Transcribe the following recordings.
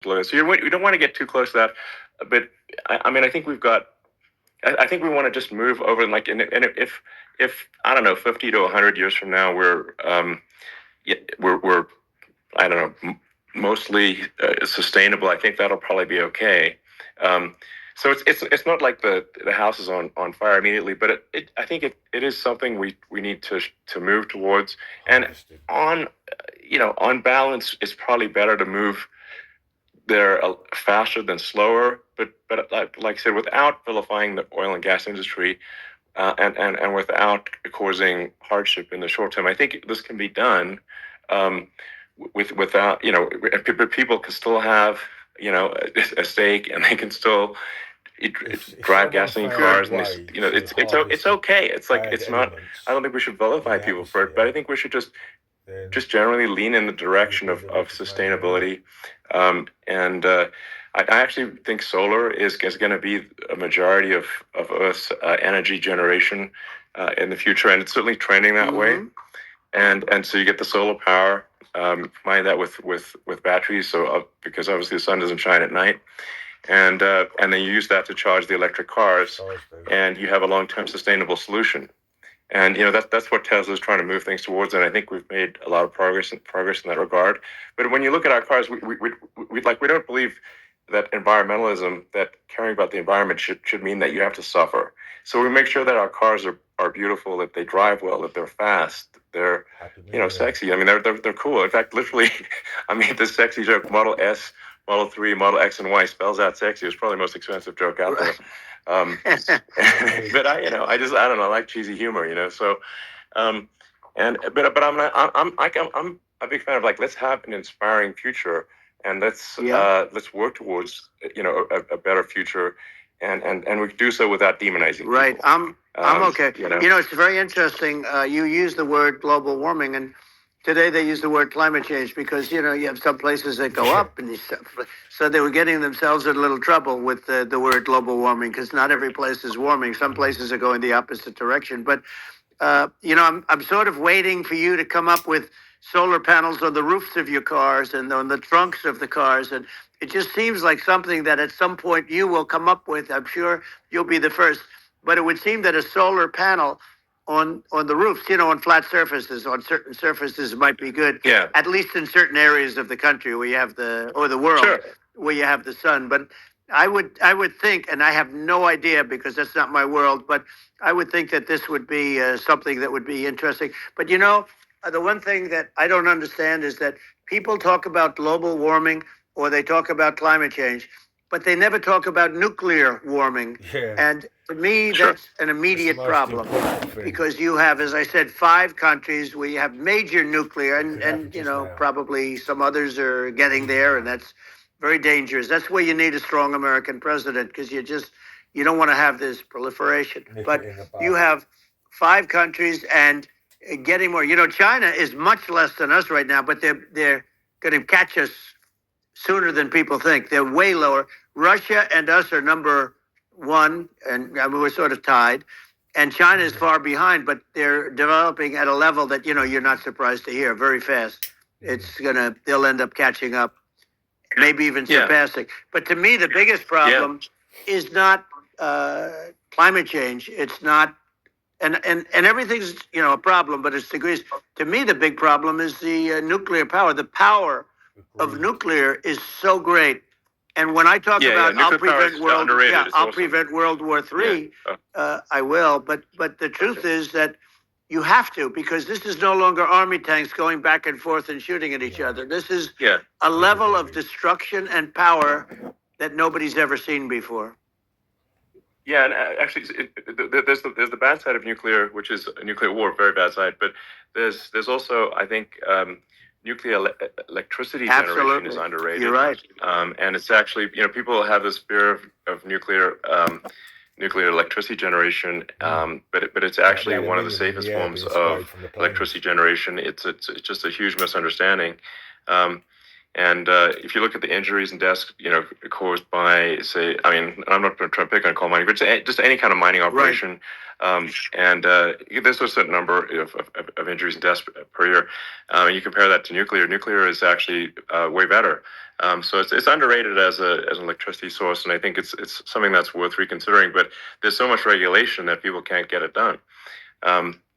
So you don't want to get too close to that. But I mean, I think we've got. I think we want to just move over and and if I don't know, 50 to 100 years from now, we're I don't know, mostly sustainable. I think that'll probably be okay. Um, so it's not like the house is on fire immediately, but I think it is something we need to move towards. And Understood. on on balance, it's probably better to move there faster than slower. But like I said, without vilifying the oil and gas industry, and without causing hardship in the short term, I think this can be done. Um, without people can still have a stake, and they can still If drive someone gasoline found a cars, and way to it's harvest the okay. It's like bad it's not. I elements don't think we should in vilify the people for it, but I atmosphere, think we should then just generally lean in the it would direction be the of richest man in the world. sustainability. And I actually think solar is going to be a majority of Earth's energy generation in the future, and it's certainly trending that way. And so you get the solar power, combine that with batteries, so because obviously the sun doesn't shine at night, and then you use that to charge the electric cars, Cars do. and you have a long-term sustainable solution. And that's what Tesla's trying to move things towards, and I think we've made a lot of progress in that regard. But when you look at our cars, we don't believe that environmentalism, that caring about the environment should mean that you have to suffer. So we make sure that our cars are beautiful, that they drive well, that they're fast, they're Happy Meal. sexy. I mean, they're cool. In fact, literally, I mean, this sexy joke, Model S, Model 3, Model X, and Y spells out sexy. It's probably the most expensive joke out there. But I don't know. I like cheesy humor, So, um, but I'm a big fan of, like, let's have an inspiring future, and let's work towards a better future, and we can do so without demonizing Right. people. I'm okay. It's very interesting. You use the word global warming, and today they use the word climate change because you have some places that go up, and so they were getting themselves in a little trouble with the word global warming because not every place is warming. Some places are going the opposite direction. But I'm sort of waiting for you to come up with solar panels on the roofs of your cars and on the trunks of the cars, and it just seems like something that at some point you will come up with. I'm sure you'll be the first. But it would seem that a solar panel on the roofs, on flat surfaces, on certain surfaces might be good. Yeah. At least in certain areas of the country where you have the world, Sure. where you have the sun. But I would think, and I have no idea because that's not my world, but I would think that this would be something that would be interesting. But the one thing that I don't understand is that people talk about global warming or they talk about climate change, but they never talk about nuclear warming. Yeah. And to me, Sure. that's an immediate That's the most problem important thing. because you have, as I said, 5 countries where you have major nuclear, and Averages now. probably some others are getting there, and that's very dangerous. That's where you need a strong American president because you don't want to have this proliferation. Nip But it in the bud. you have 5 countries and getting more. China is much less than us right now, but they're going to catch us sooner than people think. They're way lower. Russia and us are number 1, and I mean, we're sort of tied. And China is far behind, but they're developing at a level that you're not surprised to hear very fast. They'll end up catching up, maybe even surpassing. But to me, the biggest problem is not climate change. It's not, and everything's a problem, but it's degrees. To me, the big problem is the nuclear power. The power of nuclear is so great. And when I talk about I'll prevent World War III, I will. But the truth is that you have to, because this is no longer army tanks going back and forth and shooting at each other. This is a level of destruction and power that nobody's ever seen before. Yeah, and actually, there's the bad side of nuclear, which is a nuclear war, very bad side. But there's also, I think, nuclear electricity generation is underrated. You're right. And it's actually, people have this fear of nuclear electricity generation, but it's actually one of the safest forms of electricity generation. It's just a huge misunderstanding. And if you look at the injuries and deaths, caused by, say, I mean, I'm not trying to pick on coal mining, but just any kind of mining operation. And there's a certain number of injuries and deaths per year. And you compare that to nuclear. Nuclear is actually way better. So it's underrated as an electricity source, and I think it's something that's worth reconsidering. But there's so much regulation that people can't get it done.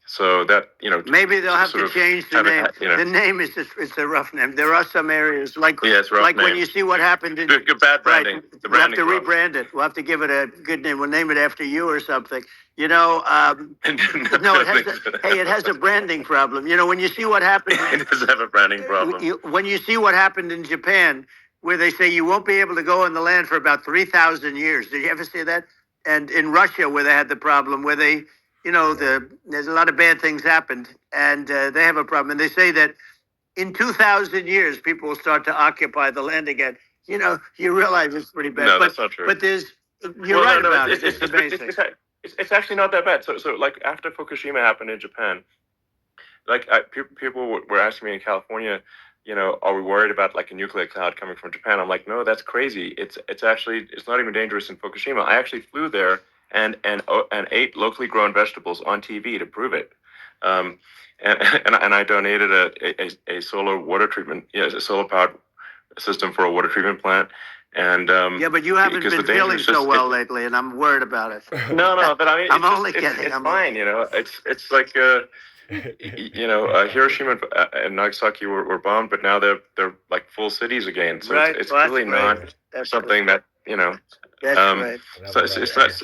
So that, maybe they'll have to change the name. The name is it's a rough name. There are some areas like when you see what happened in good bad branding. Right, we'll have to rebrand it. We'll have to give it a good name. We'll name it after you or something. No, it has a branding problem. When you see what happened, it does have a branding problem. When you see what happened in Japan, where they say you won't be able to go on the land for about 3,000 years. Did you ever see that? And in Russia, where they had the problem, where they there's a lot of bad things happened, and they have a problem. And they say that in 2,000 years, people will start to occupy the land again. You realize it's pretty bad. No, that's not true. But you're right about it. It's amazing. It's actually not that bad. So like after Fukushima happened in Japan, like people were asking me in California, are we worried about like a nuclear cloud coming from Japan? I'm like, no, that's crazy. It's not even dangerous in Fukushima. I actually flew there and ate locally grown vegetables on TV to prove it. And I donated a solar water treatment, a solar powered system for a water treatment plant. And but you haven't been feeling so well lately, and I'm worried about it. No, but I mean, I'm only kidding. It's fine, It's like Hiroshima and Nagasaki were bombed, but now they're like full cities again. So it's really not something that That's right. So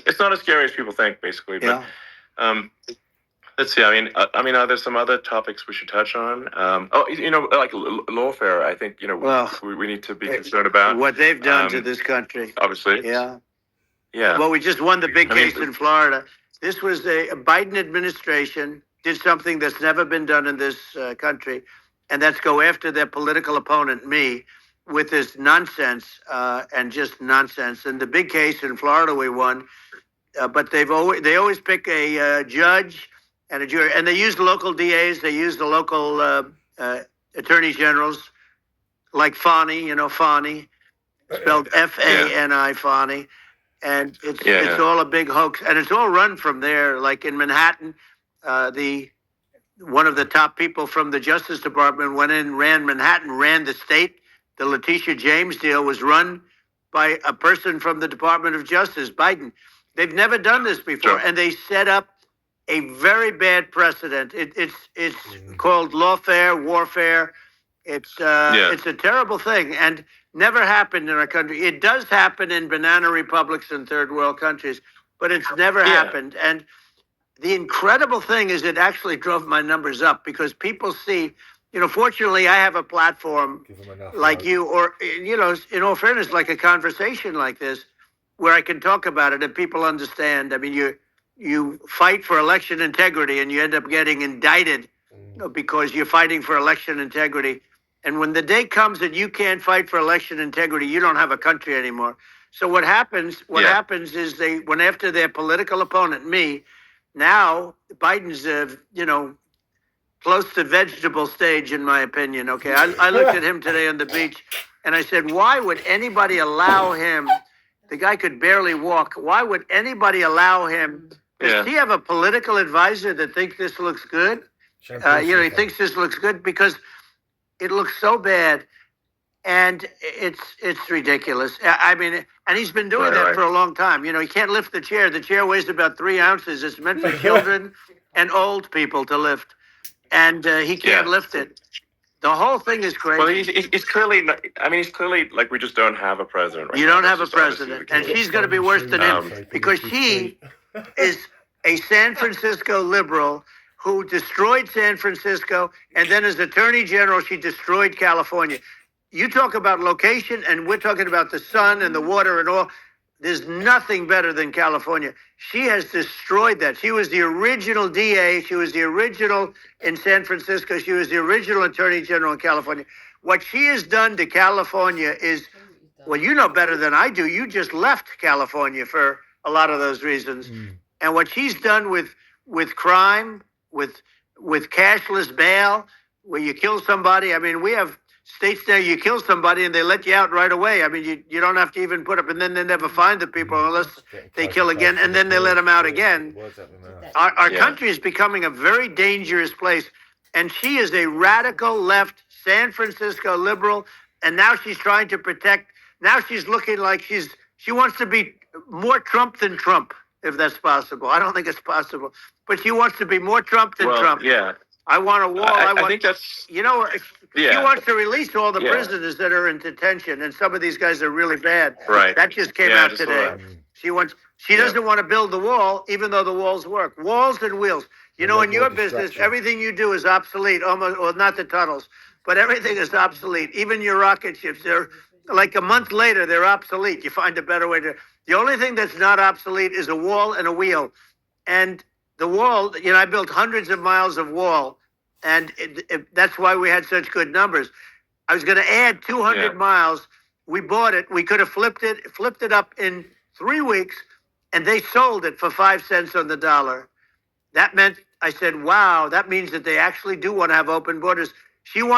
it's not as scary as people think, basically. But let's see. I mean, are there some other topics we should touch on? Like lawfare. I think we need to be concerned about what they've done to this country. Obviously. Yeah. Yeah. Well, we just won the big case in Florida. This was a Biden administration did something that's never been done in this country, and that's go after their political opponent, me, with this nonsense and just nonsense. And the big case in Florida we won, but they always pick a judge and a jury, and they use the local DAs, they use the local attorney generals, like Fani, Fani, spelled Fani, Fani, and it's all a big hoax, and it's all run from there, like in Manhattan. One of the top people from the Justice Department went in, ran Manhattan, ran the state. The Letitia James deal was run by a person from the Department of Justice, Biden. They've never done this before, and they set up a very bad precedent. It's called lawfare, warfare. It's a terrible thing, and never happened in our country. It does happen in banana republics and third world countries, but it's never happened. And the incredible thing is it actually drove my numbers up because people see, fortunately I have a platform like you, or, in all fairness, like a conversation like this where I can talk about it and people understand. I mean, you fight for election integrity and you end up getting indicted because you're fighting for election integrity. And when the day comes that you can't fight for election integrity, you don't have a country anymore. So what happens is they went after their political opponent, me. Now Biden's, close to vegetable stage, in my opinion. Okay, I looked at him today on the beach, and I said, "Why would anybody allow him? The guy could barely walk. Why would anybody allow him? Does he have a political advisor that thinks this looks good? He thinks this looks good because it looks so bad." And it's ridiculous. I mean, and he's been doing that for a long time. He can't lift the chair. The chair weighs about 3 ounces. It's meant for children and old people to lift, and he can't lift it. The whole thing is crazy. Well, he's clearly. He's clearly like we just don't have a president. Right you now. don't have a president, and she's going to be worse than him because she is a San Francisco liberal who destroyed San Francisco, and then as Attorney General, she destroyed California. You talk about location, and we're talking about the sun and the water and all. There's nothing better than California. She has destroyed that. She was the original DA. She was the original in San Francisco. She was the original Attorney General in California. What she has done to California is, well, you know better than I do. You just left California for a lot of those reasons. And what she's done with crime, with cashless bail, where you kill somebody. I mean, we have states there you kill somebody and they let you out right away. I mean, you don't have to even put up, and then they never find the people unless they kill again, and then they let them out again. Our country is becoming a very dangerous place, and she is a radical left San Francisco liberal, and now she's trying to protect. Now she's looking like she wants to be more Trump than Trump, if that's possible. I don't think it's possible, but she wants to be more Trump than Trump. Yeah. I want a wall. I think that's, she wants to release all the Yeah. prisoners that are in detention, and some of these guys are really bad. right. That just came Yeah, out just today. saw She doesn't want to build the wall, even though the walls work. Walls and wheels. You know, in your business, everything you do is obsolete, almost, well, not the tunnels, but everything is obsolete. Even your rocket ships, they're like a month later, they're obsolete. You find a better way to. The only thing that's not obsolete is a wall and a wheel. And the wall, I built hundreds of miles of wall, and that's why we had such good numbers. I was going to add 200 miles. We bought it. We could have flipped it up in 3 weeks, and they sold it for 5 cents on the dollar. That meant, I said, wow, that means that they actually do want to have open borders. She wants